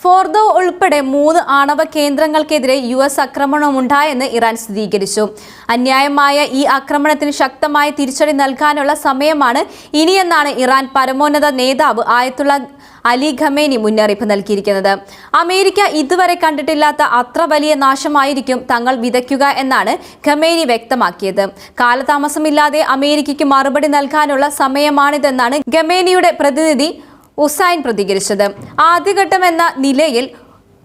Fordow ഉൾപ്പെടെ 3 ആണവ കേന്ദ്രങ്ങൾക്കെതിരെ US ആക്രമണമുണ്ടായെന്ന് Iran സ്ഥിരീകരിച്ചു. അന്യായമായ ഈ ആക്രമണത്തിന് ശക്തമായ തിരിച്ചടി നൽകാനുള്ള സമയമാണ് ഇനിയെന്നാണ് ഇറാൻ പരമോന്നത നേതാവ് ആയത്തുള്ള അലി ഖമേനി മുന്നറിയിപ്പ് നൽകിയിരിക്കുന്നത്. അമേരിക്ക ഇതുവരെ കണ്ടിട്ടില്ലാത്ത അത്ര വലിയ നാശമായിരിക്കും തങ്ങൾ വിതയ്ക്കുക എന്നാണ് ഖമേനി വ്യക്തമാക്കിയത്. കാലതാമസമില്ലാതെ അമേരിക്കയ്ക്ക് മറുപടി നൽകാനുള്ള സമയമാണിതെന്നാണ് ഖമേനിയുടെ പ്രതിനിധി ഉസൈൻ പ്രതികരിച്ചത്. ആദ്യഘട്ടമെന്ന നിലയിൽ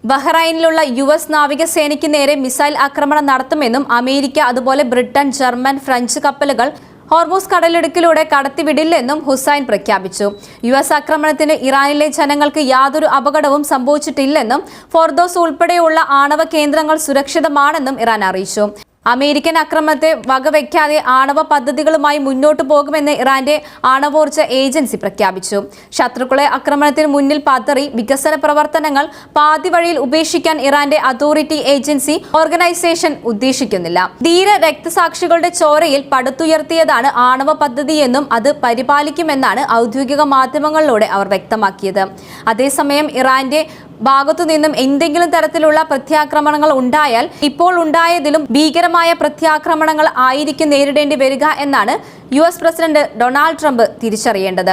ബഹ്റൈനിലുള്ള US നാവികസേനയ്ക്ക് നേരെ മിസൈൽ ആക്രമണം നടത്തുമെന്നും അമേരിക്ക അതുപോലെ ബ്രിട്ടൻ, ജർമ്മൻ, ഫ്രഞ്ച് കപ്പലുകൾ ഹോർമൂസ് കടലിടുക്കിലൂടെ കടത്തിവിടില്ലെന്നും ഹുസൈൻ പ്രഖ്യാപിച്ചു. US ആക്രമണത്തിന് ഇറാനിലെ ജനങ്ങൾക്ക് യാതൊരു അപകടവും സംഭവിച്ചിട്ടില്ലെന്നും ഫോർദോസ് ഉൾപ്പെടെയുള്ള ആണവ കേന്ദ്രങ്ങൾ സുരക്ഷിതമാണെന്നും ഇറാൻ അറിയിച്ചു. അമേരിക്കൻ ആക്രമണത്തെ വകവയ്ക്കാതെ ആണവ പദ്ധതികളുമായി മുന്നോട്ടു പോകുമെന്ന് ഇറാന്റെ ആണവോർജ ഏജൻസി പ്രഖ്യാപിച്ചു. ശത്രുക്കളെ ആക്രമണത്തിന് മുന്നിൽ പതറി വികസന പ്രവർത്തനങ്ങൾ പാതി വഴിയിൽ ഉപേക്ഷിക്കാൻ ഇറാന്റെ അതോറിറ്റി ഏജൻസി ഓർഗനൈസേഷൻ ഉദ്ദേശിക്കുന്നില്ല. ധീര രക്തസാക്ഷികളുടെ ചോരയിൽ പടുത്തുയർത്തിയതാണ് ആണവ പദ്ധതിയെന്നും അത് പരിപാലിക്കുമെന്നാണ് ഔദ്യോഗിക മാധ്യമങ്ങളിലൂടെ അവർ വ്യക്തമാക്കിയത്. അതേസമയം ഇറാന്റെ ഭാഗത്തു നിന്നും എന്തെങ്കിലും തരത്തിലുള്ള പ്രത്യാക്രമണങ്ങൾ ഉണ്ടായാൽ ഇപ്പോൾ ഉണ്ടായതിലും ഭീകരമായ പ്രത്യാക്രമണങ്ങൾ ആയിരിക്കും നേരിടേണ്ടി വരിക എന്നാണ് US പ്രസിഡന്റ് ഡൊണാൾഡ് ട്രംപ് തിരിച്ചറിയേണ്ടത്.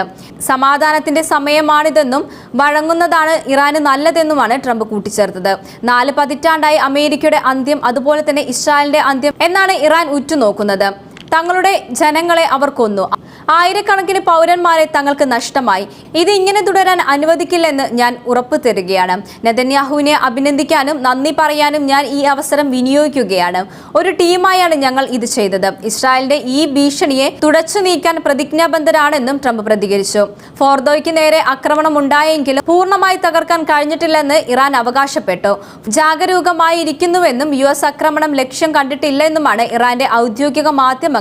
സമാധാനത്തിന്റെ സമയമാണിതെന്നും വഴങ്ങുന്നതാണ് ഇറാന് നല്ലതെന്നുമാണ് ട്രംപ് കൂട്ടിച്ചേർത്തത്. 4 പതിറ്റാണ്ടായി അമേരിക്കയുടെ അന്ത്യം അതുപോലെ തന്നെ ഇസ്രായേലിന്റെ അന്ത്യം എന്നാണ് ഇറാൻ ഉറ്റുനോക്കുന്നത്. തങ്ങളുടെ ജനങ്ങളെ അവർ കൊന്നു, ആയിരക്കണക്കിന് പൗരന്മാരെ തങ്ങൾക്ക് നഷ്ടമായി. ഇത് ഇങ്ങനെ തുടരാൻ അനുവദിക്കില്ലെന്ന് ഞാൻ ഉറപ്പു തരികയാണ്. നെതന്യാഹുവിനെ അഭിനന്ദിക്കാനും നന്ദി പറയാനും ഞാൻ ഈ അവസരം വിനിയോഗിക്കുകയാണ്. ഒരു ടീമായാണ് ഞങ്ങൾ ഇത് ചെയ്തത്. ഇസ്രായേലിന്റെ ഈ ഭീഷണിയെ തുടച്ചു നീക്കാൻ പ്രതിജ്ഞാബദ്ധരാണെന്നും ട്രംപ് പ്രതികരിച്ചു. ഫോർദോയ്ക്ക് നേരെ ആക്രമണം ഉണ്ടായെങ്കിലും പൂർണ്ണമായി തകർക്കാൻ കഴിഞ്ഞിട്ടില്ലെന്ന് ഇറാൻ അവകാശപ്പെട്ടു. ജാഗരൂകമായിരിക്കുന്നുവെന്നും US ആക്രമണം ലക്ഷ്യം കണ്ടിട്ടില്ലെന്നുമാണ് ഇറാന്റെ ഔദ്യോഗിക മാധ്യമങ്ങൾ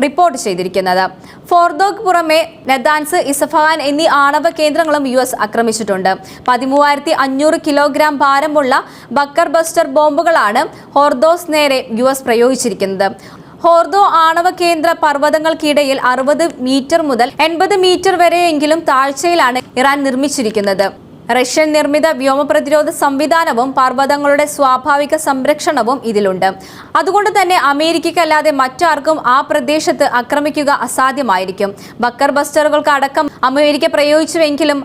റിപ്പോർട്ട് ചെയ്തിരിക്കുന്നത്. ഫോർദോക്ക് പുറമെ നദാൻസ്, ഇസഫഹാൻ എന്നീ ആണവ കേന്ദ്രങ്ങളും US ആക്രമിച്ചിട്ടുണ്ട്. 13,500 കിലോഗ്രാം ഭാരമുള്ള ബക്കർ ബസ്റ്റർ ബോംബുകളാണ് ഹോർദോസ് നേരെ US പ്രയോഗിച്ചിരിക്കുന്നത്. ഹോർദോ ആണവ കേന്ദ്ര പർവ്വതങ്ങൾക്കിടയിൽ 60 മീറ്റർ മുതൽ 80 മീറ്റർ വരെയെങ്കിലും താഴ്ചയിലാണ് ഇറാൻ നിർമ്മിച്ചിരിക്കുന്നത്. റഷ്യൻ നിർമ്മിത വ്യോമ പ്രതിരോധ സംവിധാനവും പർവ്വതങ്ങളുടെ സ്വാഭാവിക സംരക്ഷണവും ഇതിലുണ്ട്. അതുകൊണ്ട് തന്നെ അമേരിക്കയ്ക്കല്ലാതെ മറ്റാർക്കും ആ പ്രദേശത്ത് ആക്രമിക്കുക അസാധ്യമായിരിക്കും. ബക്കർ ബസ്റ്ററുകൾക്ക് അടക്കം അമേരിക്ക പ്രയോഗിച്ചുവെങ്കിലും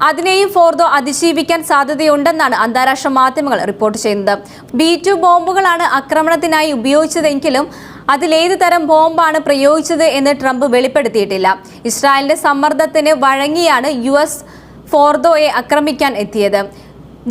അതിനെയും ഫോർദോ അതിജീവിക്കാൻ സാധ്യതയുണ്ടെന്നാണ് അന്താരാഷ്ട്ര മാധ്യമങ്ങൾ റിപ്പോർട്ട് ചെയ്യുന്നത്. B2 ബോംബുകളാണ് ആക്രമണത്തിനായി ഉപയോഗിച്ചതെങ്കിലും അതിലേത് തരം ബോംബാണ് പ്രയോഗിച്ചത് എന്ന് ട്രംപ് വെളിപ്പെടുത്തിയിട്ടില്ല. ഇസ്രായേലിന്റെ സമ്മർദ്ദത്തിന് വഴങ്ങിയാണ് US ഫോർദോയെ ആക്രമിക്കാൻ എത്തിയത്.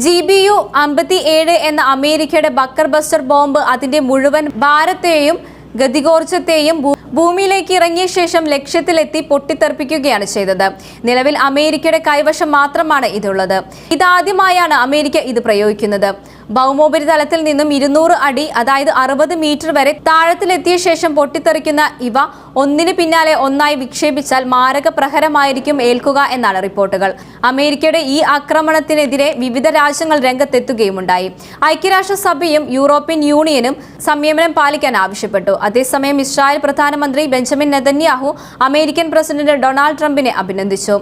GBU 57 എന്ന അമേരിക്കയുടെ ബക്കർ ബസ്റ്റർ ബോംബ് അതിന്റെ മുഴുവൻ ഭാരത്തെയും ഗതികോർജ്ജത്തെയും ഭൂമിയിലേക്ക് ഇറങ്ങിയ ശേഷം ലക്ഷ്യത്തിലെത്തി പൊട്ടിത്തെറിപ്പിക്കുകയാണ് ചെയ്തത്. നിലവിൽ അമേരിക്കയുടെ കൈവശം മാത്രമാണ് ഇതുള്ളത്. ഇതാദ്യമായാണ് അമേരിക്ക ഇത് പ്രയോഗിക്കുന്നത്. ഭൗമോപരിതലത്തിൽ നിന്നും 200 അടി അതായത് 60 മീറ്റർ വരെ താഴത്തിലെത്തിയ ശേഷം പൊട്ടിത്തെറിക്കുന്ന ഇവ ഒന്നിന് പിന്നാലെ ഒന്നായി വിക്ഷേപിച്ചാൽ മാരക പ്രഹരമായിരിക്കും ഏൽക്കുക എന്നാണ് റിപ്പോർട്ടുകൾ. അമേരിക്കയുടെ ഈ ആക്രമണത്തിനെതിരെ വിവിധ രാജ്യങ്ങൾ രംഗത്തെത്തുകയുമുണ്ടായി. ഐക്യരാഷ്ട്രസഭയും യൂറോപ്യൻ യൂണിയനും സംയമനം പാലിക്കാൻ ആവശ്യപ്പെട്ടു. അതേസമയം ഇസ്രായേൽ പ്രധാനമന്ത്രി Benjamin Netanyahu American president Donald ട്രംപിനെ അഭിനന്ദിച്ചു.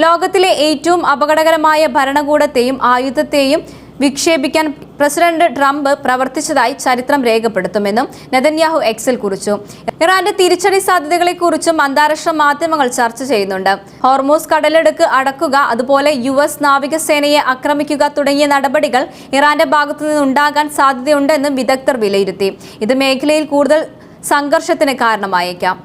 ലോകത്തിലെ ഏറ്റവും അപകടകരമായ ഭരണകൂടത്തെയും ആയുധത്തെയും വിക്ഷേപിക്കാൻ പ്രസിഡന്റ് ട്രംപ് പ്രവർത്തിച്ചതായി ചരിത്രം രേഖപ്പെടുത്തുമെന്നും നെതന്യാഹു എക്സിൽ കുറിച്ചു. ഇറാന്റെ തിരിച്ചടി സാധ്യതകളെക്കുറിച്ചും അന്താരാഷ്ട്ര മാധ്യമങ്ങൾ ചർച്ച ചെയ്യുന്നുണ്ട്. ഹോർമൂസ് കടലിടുക്ക് അടക്കുക, അതുപോലെ US നാവികസേനയെ ആക്രമിക്കുക തുടങ്ങിയ നടപടികൾ ഇറാന്റെ ഭാഗത്തു നിന്നുണ്ടാകാൻ സാധ്യതയുണ്ടെന്നും വിദഗ്ധർ വിലയിരുത്തി. ഇത് മേഖലയിൽ കൂടുതൽ സംഘർഷത്തിന് കാരണമായേക്കാം.